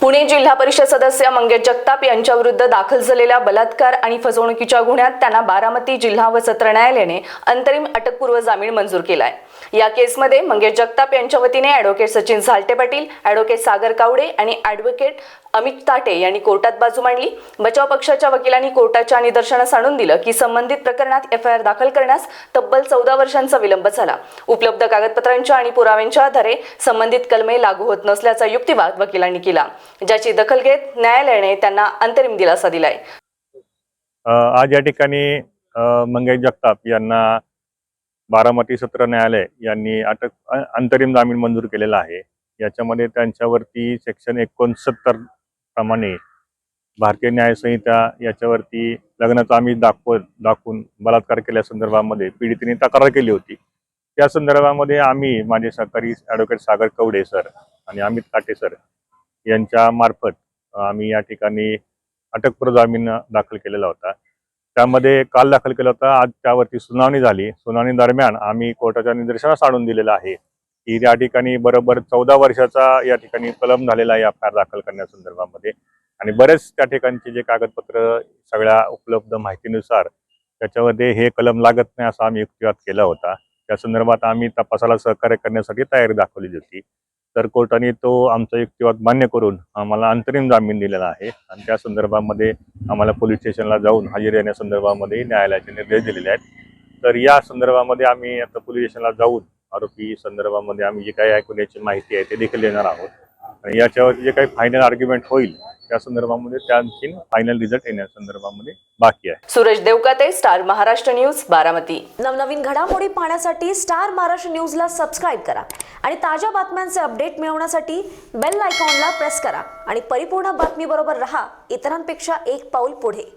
पुणे जिल्हा परिषद सदस्य मंगेश जगताप यांच्याविरुद्ध दाखल झालेल्या बलात्कार आणि फसवणुकीच्या गुन्ह्यात त्यांना बारामती जिल्हा व सत्र न्यायालयाने अंतरिम अटकपूर्व जामीन मंजूर केलाय। या केसमध्ये मंगेश जगताप यांच्या वतीने ॲडव्होकेट सचिन झालटे पाटील, ॲडव्होकेट सागर कावडे आणि ॲडव्होकेट अमित ताटे यांनी कोर्टात बाजू मांडली। बचाव पक्षाच्या वकिलांनी कोर्टाच्या निदर्शनास आणून दिलं की संबंधित प्रकरणात FIR दाखल करण्यास तब्बल 14 वर्षांचा विलंब झाला। उपलब्ध कागदपत्रांच्या आणि पुराव्यांच्या आधारे संबंधित कलमे लागू होत नसल्याचा युक्तिवाद वकिलांनी केला, ज्याची दखल घेत न्यायालयाने त्यांना अंतरिम दिलासा दिलाय। आज या ठिकाणी मंगेश जगताप यांना बारामती सत्र न्यायालय यांनी अंतरिम जामीन मंजूर केलेला आहे। याच्यामध्ये त्यांच्यावरती सेक्शन 69 प्रमाणे भारतीय न्याय संहिता याच्यावरती लग्नाचा आमिष दाखवून बलात्कार केल्यासंदर्भामध्ये पीडितेने तक्रार केली होती। त्या संदर्भामध्ये आम्ही माझे सहकारी ॲडव्होकेट सागर कवडे सर आणि अमित ताटे सर यांच्या मार्फत आम्ही या ठिकाणी अटकपूर्व जामीन दाखल केलेला होता। त्यामध्ये काल दाखल केला होता। आज त्यावरती सुनावणी झाली। सुनावणी दरम्यान आम्ही कोर्टाच्या निदर्शनास आणून दिलेलं आहे की या ठिकाणी बरोबर 14 वर्षाचा या ठिकाणी कलम झालेला आहे FIR दाखल करण्यासंदर्भामध्ये आणि बरेच त्या ठिकाणचे जे कागदपत्र सगळ्या उपलब्ध माहितीनुसार त्याच्यामध्ये हे कलम लागत नाही असा आम्ही युक्तिवाद केला होता। त्या संदर्भात आम्ही तपासाला सहकार्य करण्यासाठी तयारी दाखवली होती। तर कोर्टाने तो आमचा युक्तिवाद मान्य करून आम्हाला अंतरिम जामीन दिलेला आहे आणि त्या संदर्भामध्ये आम्हाला पोलीस स्टेशनला जाऊन हजेरी येण्यासंदर्भामध्ये न्यायालयाचे निर्देश दिलेले आहेत। तर या संदर्भामध्ये आम्ही आता पोलीस स्टेशनला जाऊन आरोपी संदर्भामध्ये आम्ही जे काही ऐकून याची माहिती आहे ते देखील देणार आहोत आणि याच्यावर जे काही फायनल आर्ग्युमेंट होईल त्या संदर्भामध्ये त्या आणखी फायनल रिझल्ट येण्यासंदर्भामध्ये बाकी आहे। Suresh Devkate, star Maharashtra news, Baramati. नवनवीन घडामोडी पाहण्यासाठी स्टार महाराष्ट्र न्यूजला सबस्क्राईब करा आणि ताज्या बातम्यांचे अपडेट मिळवण्यासाठी बेल आयकॉनला प्रेस करा आणि परिपूर्ण बातमी बरोबर रहा, इतरांपेक्षा एक पाऊल पुढे।